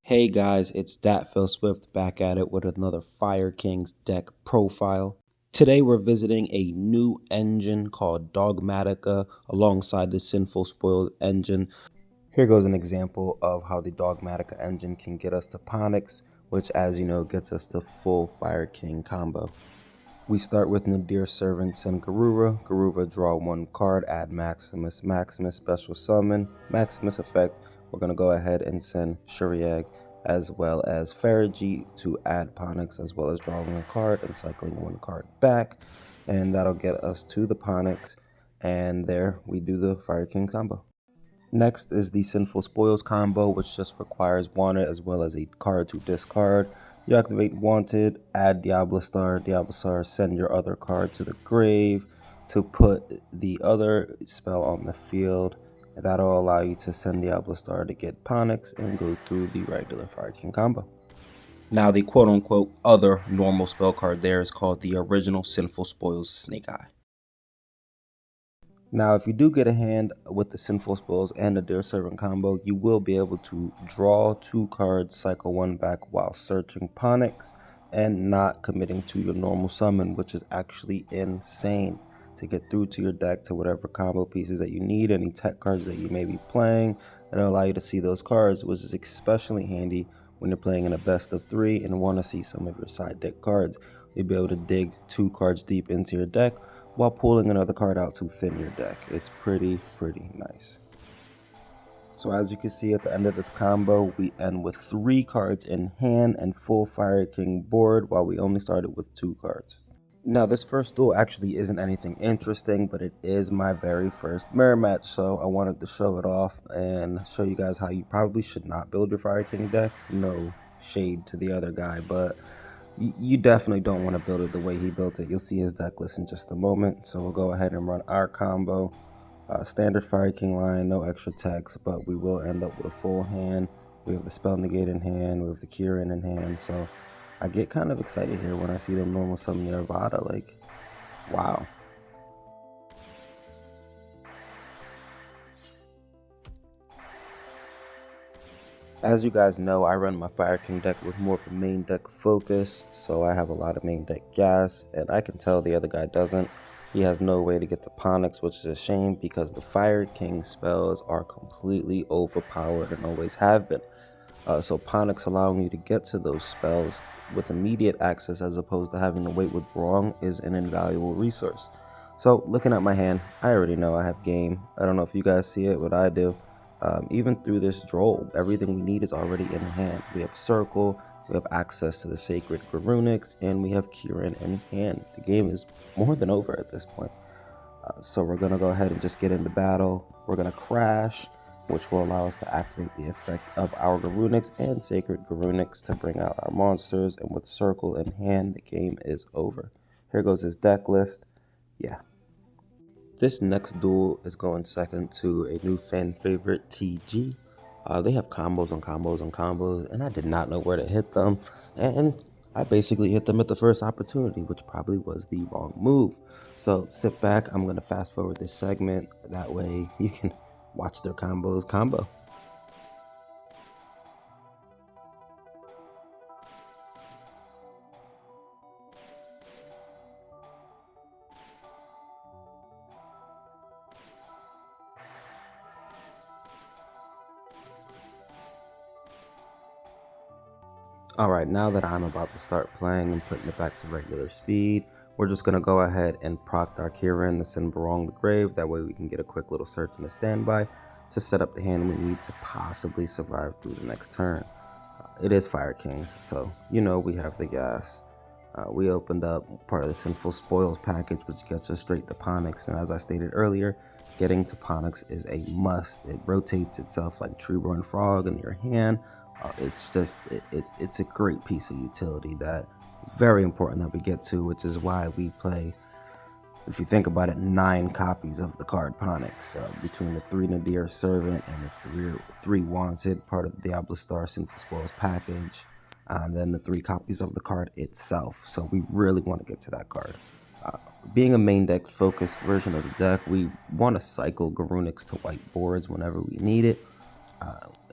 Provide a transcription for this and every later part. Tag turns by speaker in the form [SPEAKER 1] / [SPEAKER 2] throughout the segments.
[SPEAKER 1] Hey guys, it's Dat Phil Swift back at it with another Fire Kings deck profile. Today we're visiting a new engine called Dogmatika alongside the Sinful Spoils engine. Here goes an example of how the Dogmatika engine can get us to Ponyx, which as you know gets us to full Fire King combo. We start with Nadir Servant, send Garura. Garura, draw one card, add Maximus. Maximus, special summon. Maximus effect, we're going to go ahead and send Shuriag as well as Ferigi to add Ponyx, as well as drawing a card and cycling one card back. And that'll get us to the Ponyx. And there we do the Fire King combo. Next is the Sinful Spoils combo, which just requires Wanted as well as a card to discard. You activate Wanted, add Diablo Star, send your other card to the grave to put the other spell on the field. That'll allow you to send Diablo Star to get Ponyx and go through the regular Fire King combo. Now the quote-unquote other normal spell card there is called the original Sinful Spoils Snake Eye. Now, if you do get a hand with the Sinful Spoils and the Nadir Servant combo, you will be able to draw two cards, cycle one back while searching Ponyx, and not committing to your normal summon, which is actually insane. To get through to your deck to whatever combo pieces that you need, any tech cards that you may be playing, it'll allow you to see those cards, which is especially handy when you're playing in a best of three and want to see some of your side deck cards. You'll be able to dig two cards deep into your deck while pulling another card out to thin your deck. It's pretty nice. So as you can see at the end of this combo, we end with 3 cards in hand and full Fire King board, while we only started with 2 cards. Now this first duel actually isn't anything interesting, but it is my very first mirror match, so I wanted to show it off and show you guys how you probably should not build your Fire King deck. No shade to the other guy, but you definitely don't want to build it the way he built it. You'll see his deck list in just a moment. So we'll go ahead and run our combo. Standard Fire King line, no extra text, but we will end up with a full hand. We have the Spell Negate in hand, we have the Kieran in hand. So I get kind of excited here when I see them normal summon Nirvana. Like, wow. As you guys know, I run my Fire King deck with more of a main deck focus, so I have a lot of main deck gas, and I can tell the other guy doesn't. He has no way to get to Ponyx, which is a shame because the Fire King spells are completely overpowered and always have been. So Ponyx allowing you to get to those spells with immediate access as opposed to having to wait with Wrong is an invaluable resource. So looking at my hand, I already know I have game. I don't know if you guys see it, but I do. Even through this droll, everything we need is already in hand. We have Circle, we have access to the Sacred Garunix, and we have Kieran in hand. The game is more than over at this point. So we're going to go ahead and just get into battle. We're going to crash, which will allow us to activate the effect of our Garunix and Sacred Garunix to bring out our monsters. And with Circle in hand, the game is over. Here goes his deck list. Yeah. This next duel is going second to a new fan favorite, TG. They have combos on combos on combos, and I did not know where to hit them. And I basically hit them at the first opportunity, which probably was the wrong move. So sit back, I'm going to fast forward this segment. That way you can watch their combos combo. Alright, now that I'm about to start playing and putting it back to regular speed, we're just going to go ahead and proc our Kieran to send Barong the Grave. That way we can get a quick little search and a standby to set up the hand we need to possibly survive through the next turn. It is Fire Kings, so you know we have the gas. We opened up part of the Sinful Spoils package, which gets us straight to Ponyx, and as I stated earlier, getting to Ponyx is a must. It rotates itself like Treeborn Frog in your hand. It's just, it's a great piece of utility that is very important that we get to, which is why we play, if you think about it, 9 copies of the card Ponyx, between the 3 Nadir Servant and the 3 Wanted, part of the Diablo Star Sinful Spoils package, and then the 3 copies of the card itself. So we really want to get to that card. Being a main deck focused version of the deck, we want to cycle Garunix to white boards whenever we need it.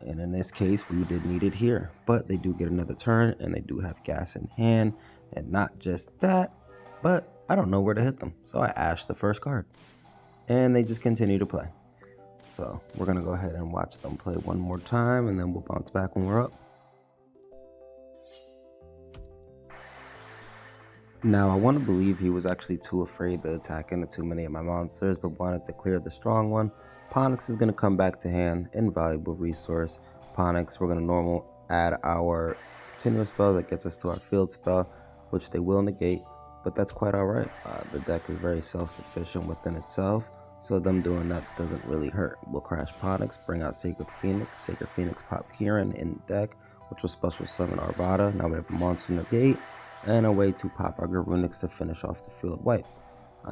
[SPEAKER 1] and in this case we did need it here, but they do get another turn and they do have gas in hand. And not just that, but I don't know where to hit them, so I ashed the first card and they just continue to play. So we're gonna go ahead and watch them play one more time and then we'll bounce back when we're up. Now, I want to believe he was actually too afraid to attack into too many of my monsters, but wanted to clear the strong one. Ponix is going to come back to hand, invaluable resource. Ponix, we're going to normal add our continuous spell that gets us to our field spell, which they will negate, but that's quite alright. The deck is very self-sufficient within itself, so them doing that doesn't really hurt. We'll crash Ponix, bring out Sacred Phoenix pop Kieran in the deck, which will special summon Arvada. Now we have a monster negate and a way to pop our Garunix to finish off the field wipe.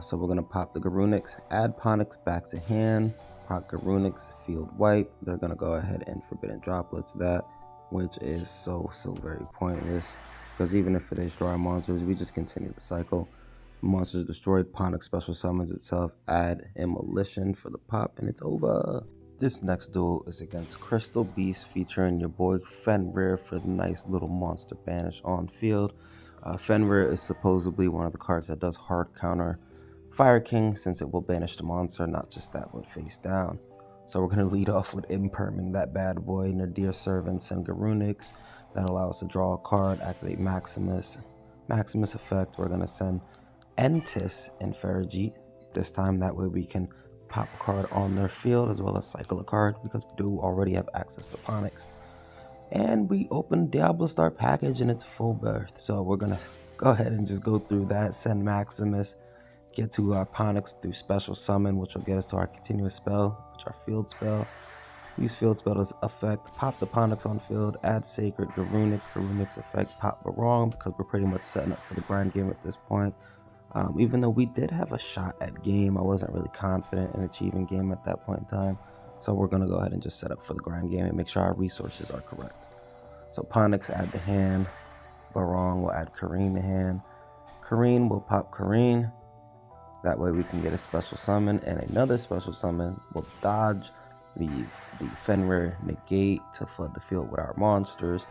[SPEAKER 1] So we're going to pop the Garunix, add Ponix back to hand, pop Garunix, field wipe. They're going to go ahead and Forbidden Droplets that, which is so very pointless, because even if it is destroy monsters, we just continue the cycle. Monsters destroyed, Ponix special summons itself, add Immolition for the pop, and it's over. This next duel is against Crystal Beast, featuring your boy Fenrir for the nice little monster banish on field. Fenrir is supposedly one of the cards that does hard counter Fire King, since it will banish the monster, not just that one face down. So we're going to lead off with imperming that bad boy. Nadir Servant, send Garunix. That allows us to draw a card, activate Maximus. Maximus effect, we're going to send Entis and Ferrijit. This time, that way we can pop a card on their field as well as cycle a card, because we do already have access to Ponix. And we open Diablo Star package in its full birth. So we're gonna go ahead and just go through that, send Maximus, get to our Ponix through special summon, which will get us to our continuous spell, which our field spell. Use field spell as effect, pop the Ponix on field, add Sacred Garunix effect, pop Barong, because we're pretty much setting up for the grind game at this point. Even though we did have a shot at game, I wasn't really confident in achieving game at that point in time. So we're going to go ahead and just set up for the grind game and make sure our resources are correct. So Ponix add to hand, Barong will add Kareen to hand, Kareen will pop Kareen, that way we can get a special summon, and another special summon will dodge the Fenrir negate to flood the field with our monsters.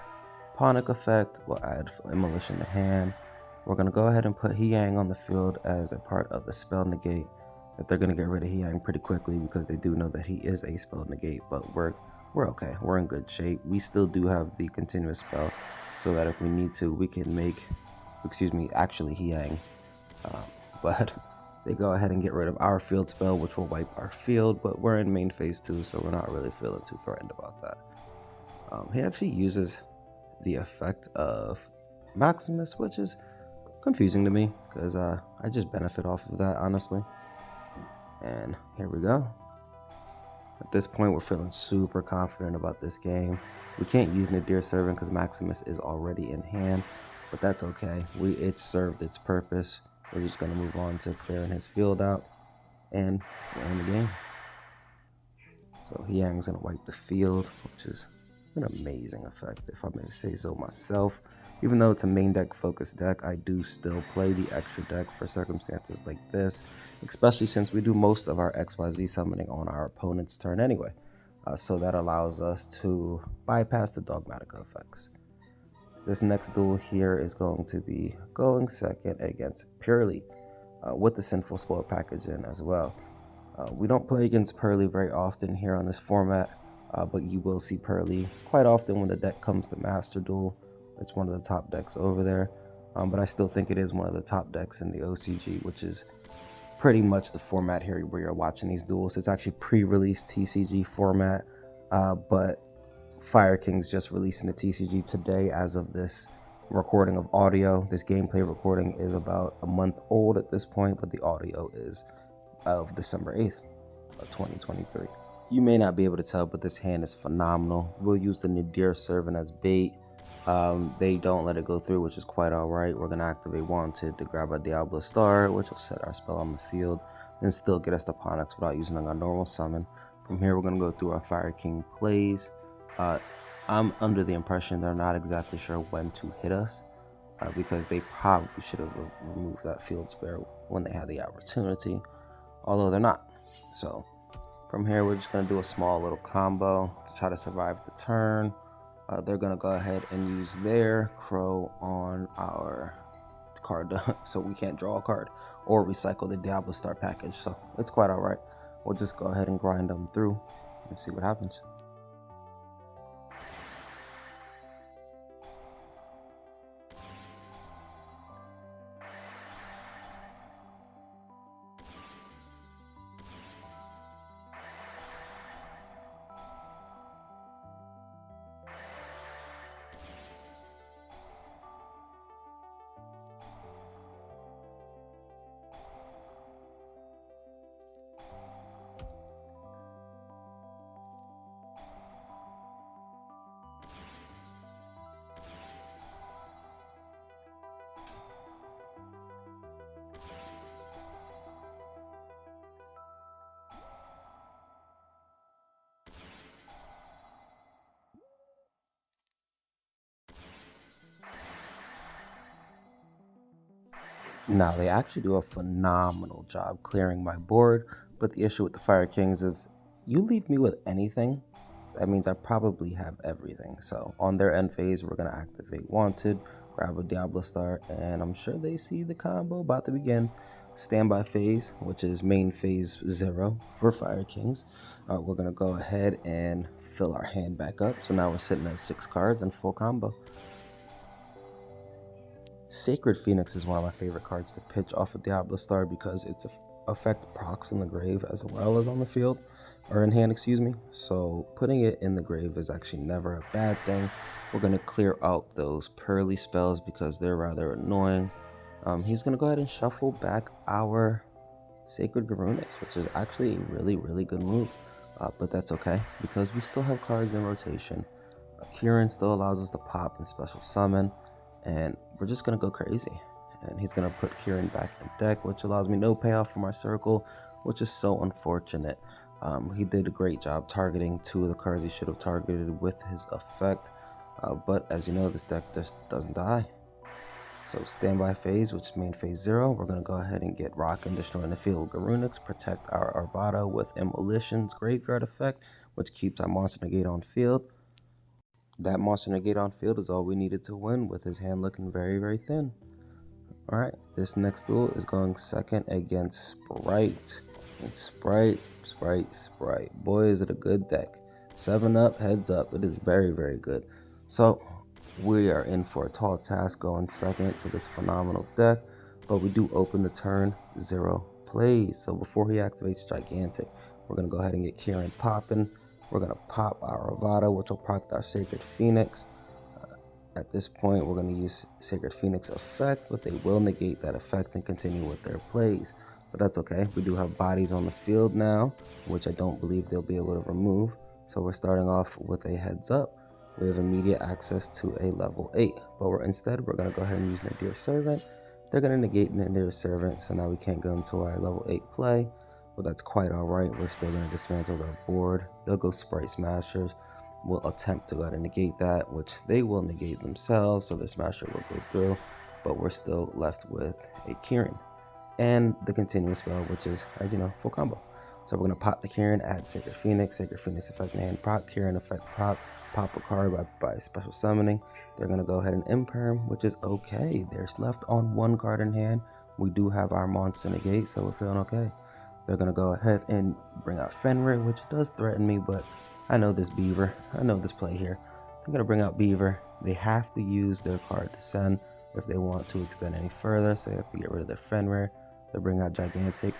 [SPEAKER 1] Ponix effect will add Immolition to hand. We're going to go ahead and put Hyang on the field as a part of the spell negate. That they're going to get rid of Hyang pretty quickly, because they do know that he is a spell negate, but we're okay. We're in good shape. We still do have the continuous spell, so that if we need to, we can make, actually Hyang. But they go ahead and get rid of our field spell, which will wipe our field, but we're in main phase 2, so we're not really feeling too threatened about that. He actually uses the effect of Maximus, which is confusing to me, because I just benefit off of that, honestly. And here we go. At this point, we're feeling super confident about this game. We can't use Nadir Servant because Maximus is already in hand, but that's okay. It served its purpose. We're just going to move on to clearing his field out, and we're in the game. So Hyang's going to wipe the field, which is an amazing effect, if I may say so myself. Even though it's a main deck focused deck, I do still play the extra deck for circumstances like this, especially since we do most of our XYZ summoning on our opponent's turn anyway. So that allows us to bypass the Dogmatika effects. This next duel here is going to be going second against Purely, with the Sinful Spoil package in as well. We don't play against Purely very often here on this format, but you will see Purely quite often when the deck comes to Master Duel. It's one of the top decks over there, but I still think it is one of the top decks in the OCG, which is pretty much the format here where you're watching these duels. It's actually pre-release TCG format, but Fire King's just releasing the TCG today as of this recording of audio. This gameplay recording is about a month old at this point, but the audio is of December 8th of 2023. You may not be able to tell, but this hand is phenomenal. We'll use the Nadir Servant as bait. They don't let it go through, which is quite alright. We're going to activate Wanted to grab a Diablo Star, which will set our spell on the field, and still get us to Ponix without using our normal summon. From here, we're going to go through our Fire King plays. I'm under the impression they're not exactly sure when to hit us, because they probably should have removed that field spare when they had the opportunity, although they're not. So From here, we're just going to do a small little combo to try to survive the turn. They're going to go ahead and use their crow on our card so we can't draw a card or recycle the Diablo Star package, so it's quite alright. We'll just go ahead and grind them through and see what happens. Now, they actually do a phenomenal job clearing my board, but the issue with the Fire Kings is if you leave me with anything, that means I probably have everything. So on their end phase, we're going to activate Wanted, grab a Diablo Star, and I'm sure they see the combo about to begin. Standby phase, which is main phase 0 for Fire Kings. We're going to go ahead and fill our hand back up. So now we're sitting at 6 cards and full combo. Sacred Phoenix is one of my favorite cards to pitch off of Diablo Star because its effect procs in the grave as well as on the field, or in hand, excuse me. So putting it in the grave is actually never a bad thing. We're going to clear out those pearly spells because they're rather annoying. He's going to go ahead and shuffle back our Sacred Garunix, which is actually a really good move. But that's okay because we still have cards in rotation. Kieran still allows us to pop and special summon, and we're just going to go crazy. And he's going to put Kieran back in deck, which allows me no payoff for my circle, which is so unfortunate. He did a great job targeting 2 of the cards he should have targeted with his effect, but as you know, this deck just doesn't die. So standby phase, which is main phase 0, we're going to go ahead and get Rock and Destroy in the Field Garunix, protect our Arvada with Immolation's Graveyard effect, which keeps our Monster Negate on field. That Monster Negate on field is all we needed to win, with his hand looking very thin. Alright, this next duel is going second against Sprite. And Sprite. Boy, is it a good deck. 7-up, heads up. It is very good. So, we are in for a tall task going second to this phenomenal deck, but we do open the turn 0 plays. So before he activates Gigantic, we're going to go ahead and get Kieran popping. We're going to pop our Arvada, which will proc our Sacred Phoenix. At this point, we're going to use Sacred Phoenix effect, but they will negate that effect and continue with their plays. But that's okay. We do have bodies on the field now, which I don't believe they'll be able to remove. So we're starting off with a heads up. We have immediate access to a level 8, but instead we're going to go ahead and use Nadir Servant. They're going to negate Nadir Servant, so now we can't go into our level 8 play, but that's quite alright. We're still going to dismantle their board. They'll go Sprite Smashers. We'll attempt to go ahead and negate that, which they will negate themselves, so their Smasher will go through, but we're still left with a Kieran. And the continuous spell, which is, as you know, full combo. So we're going to pop the Kieran, add Sacred Phoenix effect in hand, proc, Kieran effect proc, pop a card by special summoning. They're going to go ahead and imperm, which is okay. They're left on 1 card in hand. We do have our Monster Negate, so we're feeling okay. They're going to go ahead and bring out Fenrir, which does threaten me, but I know this Beaver. I know this play here. They're going to bring out Beaver. They have to use their card to send if they want to extend any further, so they have to get rid of their Fenrir. They'll bring out Gigantic.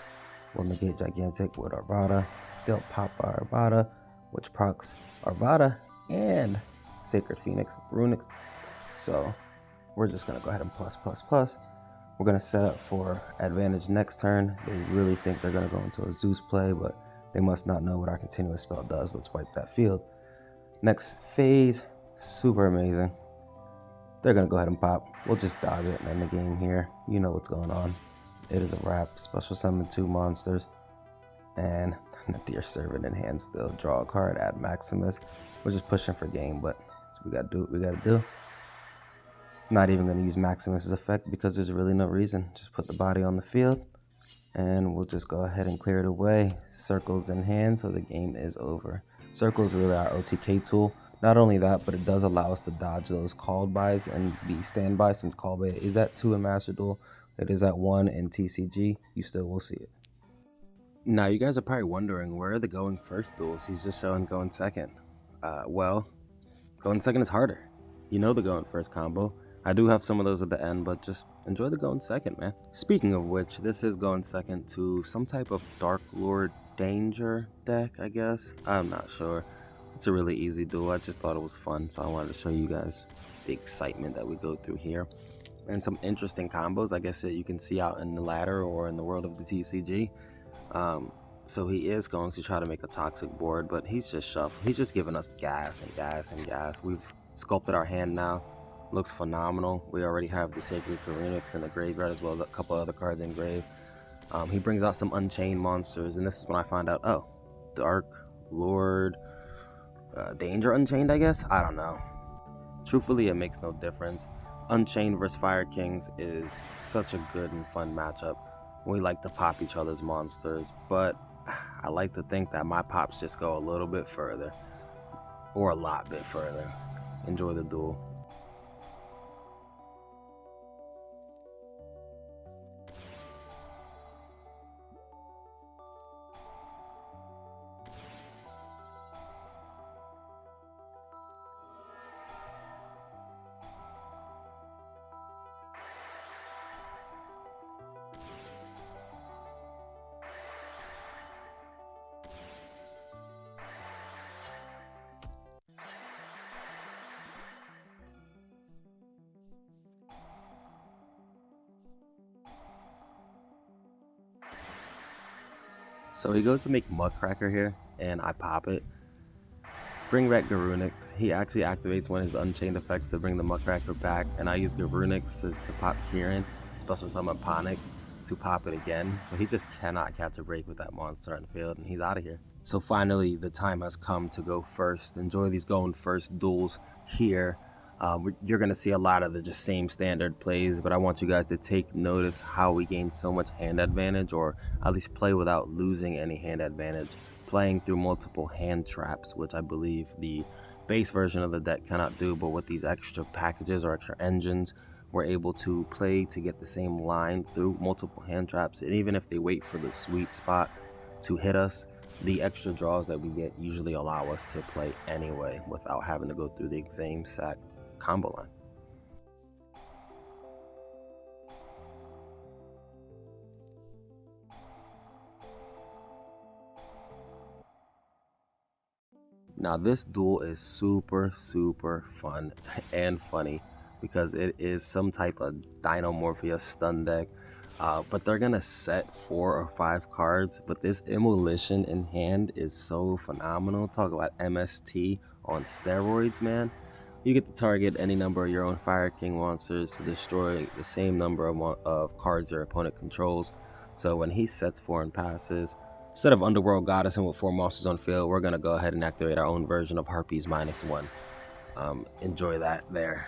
[SPEAKER 1] We'll negate Gigantic with Arvada. They'll pop our Arvada, which procs Arvada and Sacred Phoenix Runix. So we're just going to go ahead and plus. We're going to set up for advantage next turn. They really think they're going to go into a Zeus play, but they must not know what our continuous spell does. Let's wipe that field. Next phase, super amazing. They're going to go ahead and pop. We'll just dodge it and end the game here. You know what's going on. It is a wrap. Special summon 2 monsters. And Nadir Servant in hand still. Draw a card, add Maximus. We're just pushing for game, but we got to do what we got to do. Not even going to use Maximus's effect because there's really no reason. Just put the body on the field. And we'll just go ahead and clear it away. Circles in hand, so the game is over. Circle is really our OTK tool. Not only that, but it does allow us to dodge those called bys and be standby, since call by is at 2 in Master Duel. It is at 1 in TCG. You still will see it. Now, you guys are probably wondering, where are the going first duels? He's just showing going second. Well, going second is harder. You know the going first combo. I do have some of those at the end, but just enjoy the going second, man. Speaking of which, this is going second to some type of Dark Lord Danger deck, I guess. I'm not sure. It's a really easy duel. I just thought it was fun, so I wanted to show you guys the excitement that we go through here. And some interesting combos, I guess, that you can see out in the ladder or in the world of the TCG. So he is going to try to make a toxic board, but he's just shuffling. He's just giving us gas and gas and gas. We've sculpted our hand now. Looks phenomenal. We already have the Sacred Karunix in the graveyard, as well as a couple other cards in grave. He brings out some Unchained monsters, and this is when I find out, oh, Dark Lord Danger Unchained, I guess? I don't know. Truthfully, it makes no difference. Unchained vs Fire Kings is such a good and fun matchup. We like to pop each other's monsters, but I like to think that my pops just go a little bit further, or a lot bit further. Enjoy the duel. So he goes to make Muckracker here, and I pop it. Bring back Garunix. He actually activates one of his Unchained effects to bring the Muckracker back, and I use Garunix to pop Kieran, special summon Ponix, to pop it again. So he just cannot catch a break with that monster on the field, and he's out of here. So finally, the time has come to go first. Enjoy these going first duels here. You're going to see a lot of the just same standard plays, but I want you guys to take notice how we gain so much hand advantage, or at least play without losing any hand advantage, playing through multiple hand traps, which I believe the base version of the deck cannot do, but with these extra packages or extra engines, we're able to play to get the same line through multiple hand traps. And even if they wait for the sweet spot to hit us, the extra draws that we get usually allow us to play anyway without having to go through the same exact combo line. Now this duel is super fun and funny because it is some type of Dinomorphia stun deck, but they're gonna set 4 or 5 cards, but this Immolition in hand is so phenomenal. Talk about MST on steroids, man. You get to target any number of your own Fire King monsters to destroy the same number of cards your opponent controls. So when he sets 4 and passes, instead of Underworld Goddess and with 4 monsters on field, we're going to go ahead and activate our own version of Harpies -1. Enjoy that there.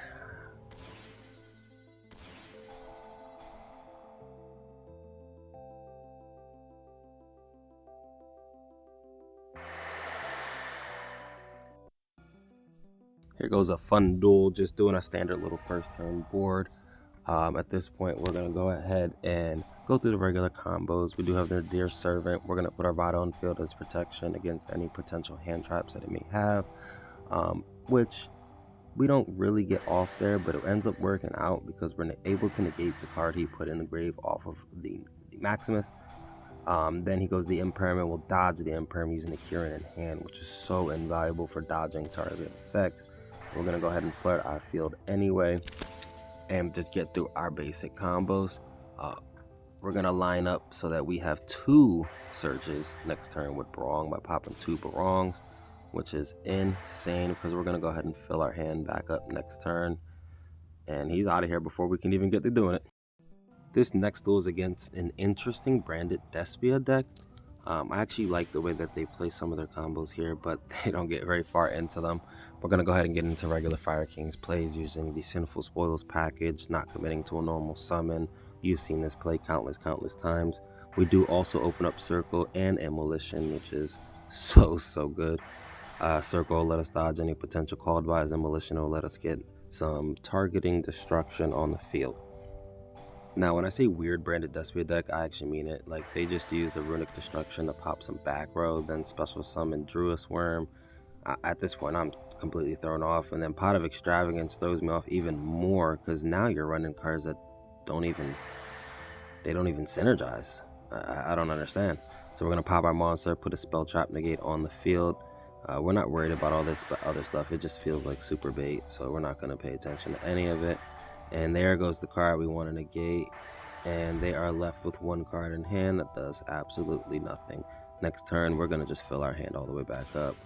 [SPEAKER 1] Here goes a fun duel, just doing a standard little first turn board. At this point, we're going to go ahead and go through the regular combos. We do have their Nadir Servant. We're going to put our Vado on field as protection against any potential hand traps that it may have, which we don't really get off there, but it ends up working out because we're able to negate the card he put in the grave off of the Maximus. Then he goes the Impermanent, will dodge the Impermanent using the Kieran in hand, which is so invaluable for dodging target effects. We're going to go ahead and flood our field anyway and just get through our basic combos. We're going to line up so that we have 2 searches next turn with Barong by popping 2 Barongs, which is insane because we're going to go ahead and fill our hand back up next turn. And he's out of here before we can even get to doing it. This next duel is against an interesting branded Despia deck. I actually like the way that they play some of their combos here, but they don't get very far into them. We're going to go ahead and get into regular Fire King's plays using the Sinful Spoils package, not committing to a normal summon. You've seen this play countless times. We do also open up Circle and Immolition, which is so good. Circle will let us dodge any potential called bys. Immolition will let us get some targeting destruction on the field. Now, when I say weird branded Despia deck, I actually mean it. Like, they just use the Runic Destruction to pop some back row, then special summon Druid's Worm. At this point, I'm completely thrown off, and then Pot of Extravagance throws me off even more, because now you're running cards that don't even synergize. I don't understand. So we're gonna pop our monster, put a spell trap negate on the field. We're not worried about all this other stuff. It just feels like super bait, so we're not gonna pay attention to any of it. And there goes the card we want to negate, and they are left with one card in hand that does absolutely nothing. Next turn, we're gonna just fill our hand all the way back up.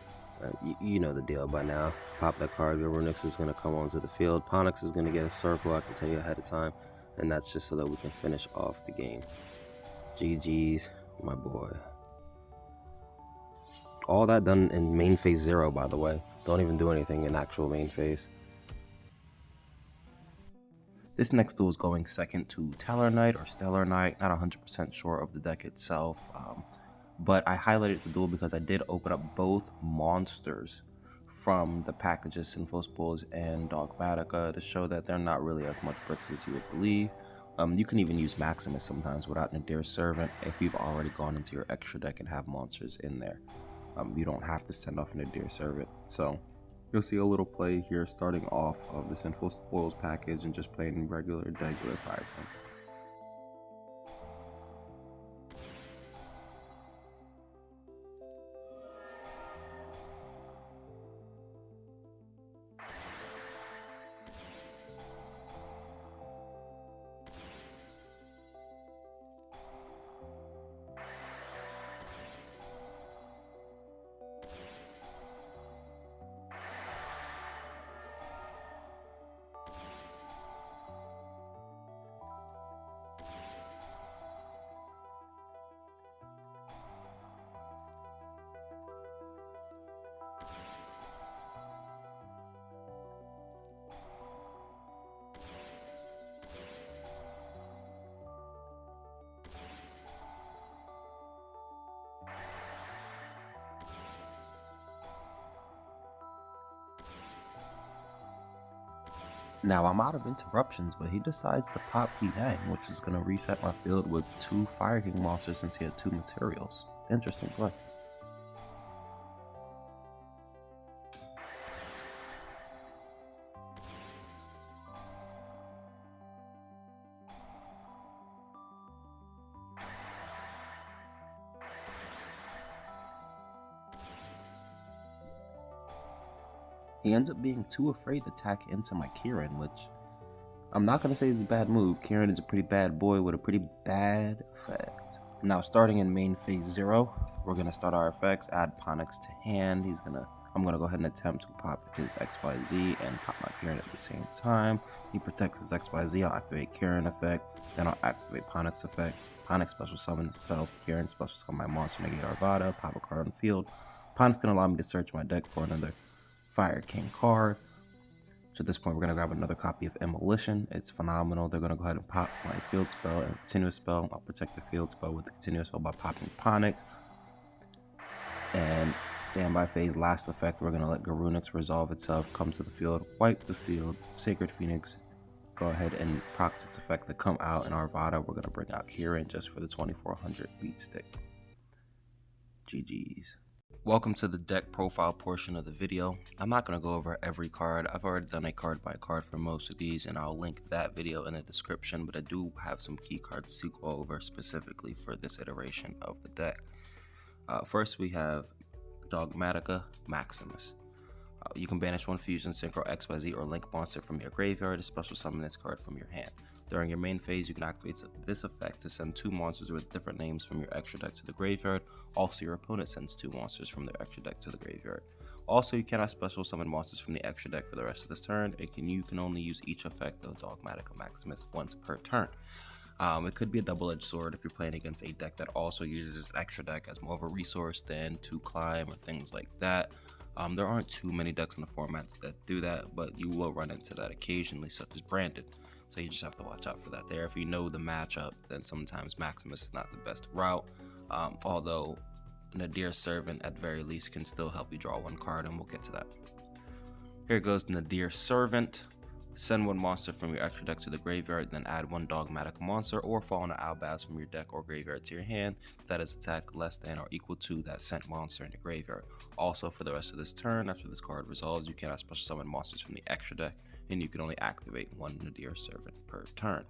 [SPEAKER 1] You know the deal by now. Pop that card, your Runix is gonna come onto the field. Ponix is gonna get a circle, I can tell you ahead of time, and that's just so that we can finish off the game. GG's, my boy. All that done in main phase 0, by the way. Don't even do anything in actual main phase. This next duel is going second to Teller Knight or Stellar Knight. Not 100% sure of the deck itself, but I highlighted the duel because I did open up both monsters from the packages Sinful Spoils and Dogmatika to show that they're not really as much bricks as you would believe. You can even use Maximus sometimes without Nadir Servant if you've already gone into your extra deck and have monsters in there. You don't have to send off Nadir Servant. So you'll see a little play here starting off of the Sinful Spoils package and just playing regular Fire King. Now I'm out of interruptions, but he decides to pop Hidang, which is going to reset my field with 2 Fire King monsters since he had 2 materials. Interesting play. He ends up being too afraid to tack into my Kieran, which I'm not going to say is a bad move. Kieran is a pretty bad boy with a pretty bad effect. Now, starting in main phase 0, we're going to start our effects, add Ponix to hand. I'm going to go ahead and attempt to pop his XYZ and pop my Kieran at the same time. He protects his XYZ, I'll activate Kieran effect, then I'll activate Ponix effect. Ponix special summon himself, Kieran special summon my monster, negate Arvada, pop a card on the field. Ponix going to allow me to search my deck for another Fire King card. So at this point, we're going to grab another copy of Immolition. It's phenomenal. They're going to go ahead and pop my field spell and continuous spell. I'll protect the field spell with the continuous spell by popping Ponix. And standby phase, last effect, we're going to let Garunix resolve itself, come to the field, wipe the field, Sacred Phoenix, go ahead and procs its effect to come out, and Arvada, we're going to bring out Kieran just for the 2400 beat stick. GG's. Welcome to the deck profile portion of the video. I'm not going to go over every card. I've already done a card by card for most of these, and I'll link that video in the description, but I do have some key cards to go over specifically for this iteration of the deck. First, we have Dogmatika Maximus. You can banish one Fusion, Synchro, XYZ, or Link monster from your graveyard to special summon this card from your hand. During your main phase, you can activate this effect to send 2 monsters with different names from your extra deck to the graveyard. Also, your opponent sends 2 monsters from their extra deck to the graveyard. Also, you cannot special summon monsters from the extra deck for the rest of this turn. You can only use each effect of Dogmatika Maximus once per turn. It could be a double-edged sword if you're playing against a deck that also uses an extra deck as more of a resource than to climb or things like that. There aren't too many decks in the format that do that, but you will run into that occasionally, such as Branded. So you just have to watch out for that there. If you know the matchup, then sometimes Maximus is not the best route. Although Nadir Servant at very least can still help you draw one card, and we'll get to that. Here goes Nadir Servant. Send one monster from your extra deck to the graveyard, then add one Dogmatika monster or Fallen Albaz from your deck or graveyard to your hand that is attack less than or equal to that sent monster in the graveyard. Also, for the rest of this turn, after this card resolves, you cannot special summon monsters from the extra deck, and you can only activate one Nadir Servant per turn.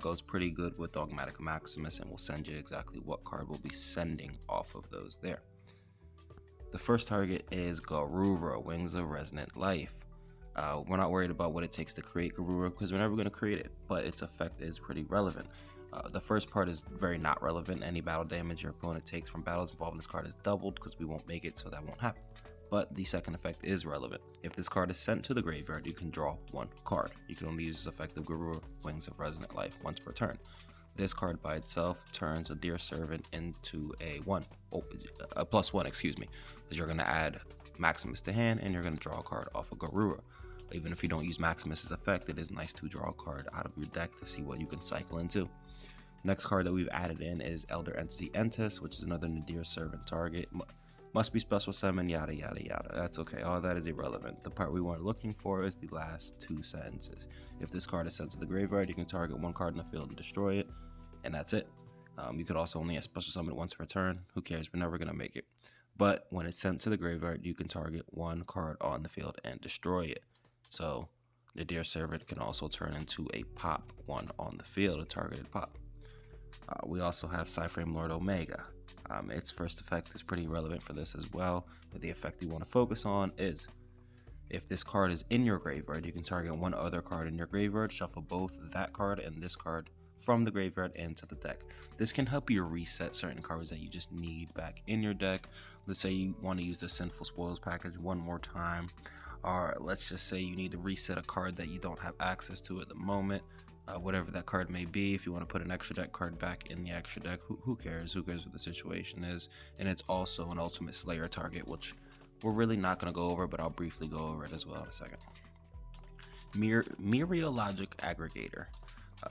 [SPEAKER 1] Goes pretty good with Dogmatika Maximus, and will send you exactly what card we'll be sending off of those there. The first target is Garura, Wings of Resonant Life. We're not worried about what it takes to create Garura because we're never going to create it, but its effect is pretty relevant. The first part is very not relevant. Any battle damage your opponent takes from battles involving this card is doubled because we won't make it, so that won't happen. But the second effect is relevant. If this card is sent to the graveyard, you can draw one card. You can only use this effect of Garura, Wings of Resonant Life once per turn. This card by itself turns a Nadir Servant into a +1, excuse me, because you're going to add Maximus to hand and you're going to draw a card off of Garura. Even if you don't use Maximus's effect, it is nice to draw a card out of your deck to see what you can cycle into. Next card that we've added in is Elder Entity Entis, which is another Nadir Servant target. Must be special summon, yada yada yada. That's okay, all that is irrelevant. The part we weren't looking for is the last two sentences. If this card is sent to the graveyard, you can target one card in the field and destroy it, and that's it. You could also only special summon it once per turn. Who cares? We're never going to make it. But when it's sent to the graveyard, you can target one card on the field and destroy it. So Nadir Servant can also turn into a pop one on the field, a targeted pop. We also have Cyframe Lord Omega. Its first effect is pretty relevant for this as well, but the effect you want to focus on is if this card is in your graveyard, you can target one other card in your graveyard, shuffle both that card and this card from the graveyard into the deck. This can help you reset certain cards that you just need back in your deck. Let's say you want to use the Sinful Spoils package one more time, or let's just say you need to reset a card that you don't have access to at the moment. Whatever that card may be, if you want to put an extra deck card back in the extra deck, who cares? Who cares what the situation is? And it's also an Ultimate Slayer target, which we're really not going to go over, but I'll briefly go over it as well in a second. Mereologic Aggregator.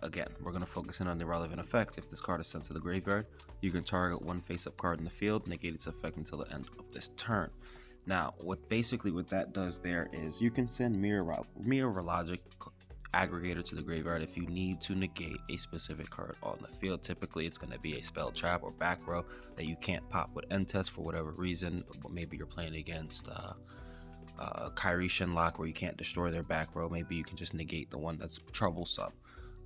[SPEAKER 1] Again, we're going to focus in on the relevant effect. If this card is sent to the graveyard, you can target one face-up card in the field, negate its effect until the end of this turn. Now, what that does there is you can send Mereologic Aggregator to the graveyard if you need to negate a specific card on the field. Typically, it's going to be a spell trap or back row that you can't pop with end test for whatever reason. Maybe you're playing against Kairi Shinlock where you can't destroy their back row. Maybe you can just negate the one that's troublesome.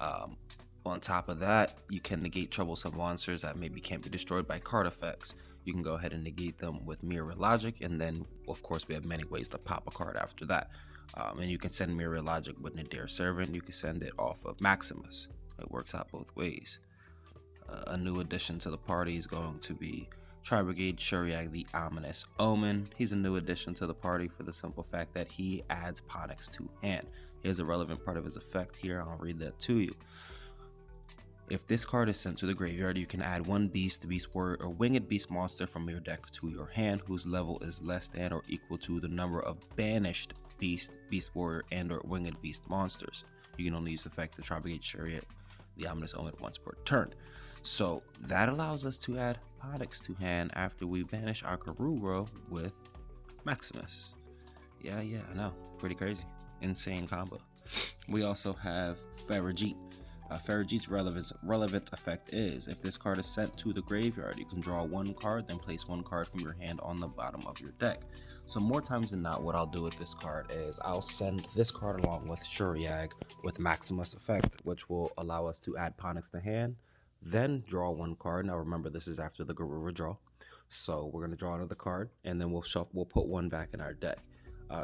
[SPEAKER 1] On top of that, you can negate troublesome monsters that maybe can't be destroyed by card effects. You can go ahead and negate them with Mereologic, and then of course we have many ways to pop a card after that. And you can send Mereologic with Nadir Servant. You can send it off of Maximus. It works out both ways. A new addition to the party is going to be Tri-Brigade Shuriag The Ominous Omen. He's a new addition to the party for the simple fact that he adds Ponyx to hand. Here's a relevant part of his effect here. I'll read that to you. If this card is sent to the graveyard, you can add one Beast Warrior, or Winged Beast monster from your deck to your hand whose level is less than or equal to the number of banished Beast Warrior, and or Winged Beast monsters. You can only use the effect to Tri-Brigade Shuriag The Ominous Omen once per turn. So that allows us to add Ponyx to hand after we banish our Garura with Maximus. Yeah, I know. Pretty crazy. Insane combo. We also have Farajit. Farajit's relevant effect is if this card is sent to the graveyard, you can draw one card, then place one card from your hand on the bottom of your deck. So more times than not, what I'll do with this card is I'll send this card along with Shuriag with Maximus effect, which will allow us to add Ponyx to hand, then draw one card. Now remember, this is after the Garura draw. So we're going to draw another card, and then we'll put one back in our deck.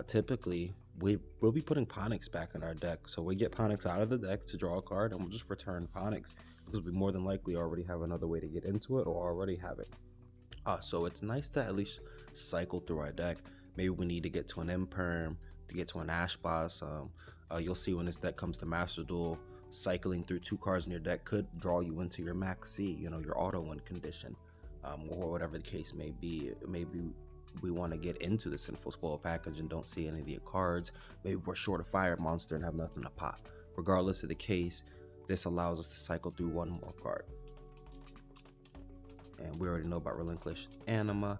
[SPEAKER 1] Typically, we'll be putting Ponyx back in our deck. So we get Ponyx out of the deck to draw a card, and we'll just return Ponyx because we more than likely already have another way to get into it or already have it. So it's nice to at least cycle through our deck. Maybe we need to get to an Imperm, to get to an Ash Blossom. You'll see when this deck comes to Master Duel, cycling through two cards in your deck could draw you into your Max C, your auto win condition, or whatever the case may be. Maybe we want to get into the Sinful Spoil package and don't see any of the cards. Maybe we're short a fire monster and have nothing to pop. regardless of the case, this allows us to cycle through one more card. And we already know about Relinquished Anima.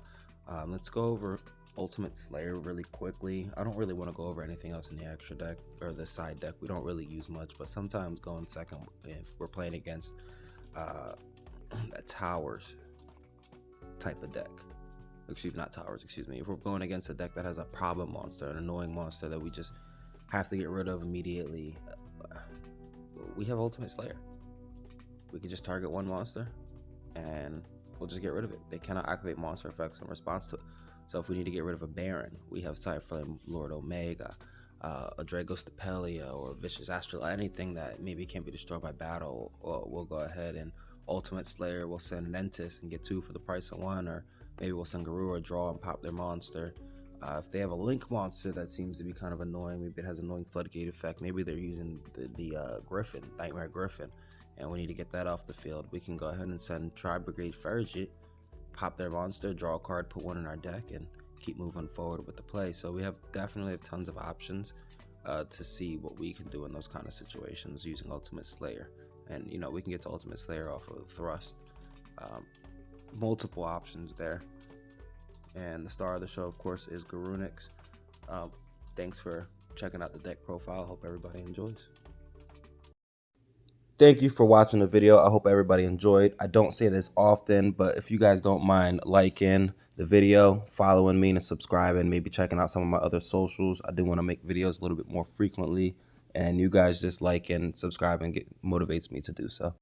[SPEAKER 1] Let's go over Ultimate Slayer really quickly. I don't really want to go over anything else in the extra deck or the side deck. We don't really use much, but sometimes going second if we're playing against a towers type of deck. Excuse me, not towers, excuse me. If we're going against a deck that has a problem monster, an annoying monster that we just have to get rid of immediately, we have Ultimate Slayer. We can just target one monster and we'll just get rid of it. They cannot activate monster effects in response to it. So if we need to get rid of a Baron, we have Sideflame Lord Omega, a Dragos Stapelia, or Vicious Astral, anything that maybe can't be destroyed by battle. We'll go ahead and Ultimate Slayer will send Nentis and get 2 for the price of 1, or maybe we'll send Garura, draw, and pop their monster. If they have a Link monster that seems to be kind of annoying, maybe it has annoying Floodgate effect, maybe they're using the Griffin, Nightmare Griffin, and we need to get that off the field, we can go ahead and send Tri-Brigade Fergit, pop their monster, draw a card, put 1 in our deck, and keep moving forward with the play. So we definitely have tons of options to see what we can do in those kind of situations using Ultimate Slayer. And you know, we can get to Ultimate Slayer off of Thrust. Multiple options there. And the star of the show, of course, is Garunix. Thanks for checking out the deck profile. Hope everybody enjoys. Thank you for watching the video. I hope everybody enjoyed. I don't say this often, but if you guys don't mind liking the video, following me, and subscribing, maybe checking out some of my other socials. I do want to make videos a little bit more frequently, and you guys just like and subscribe and motivates me to do so.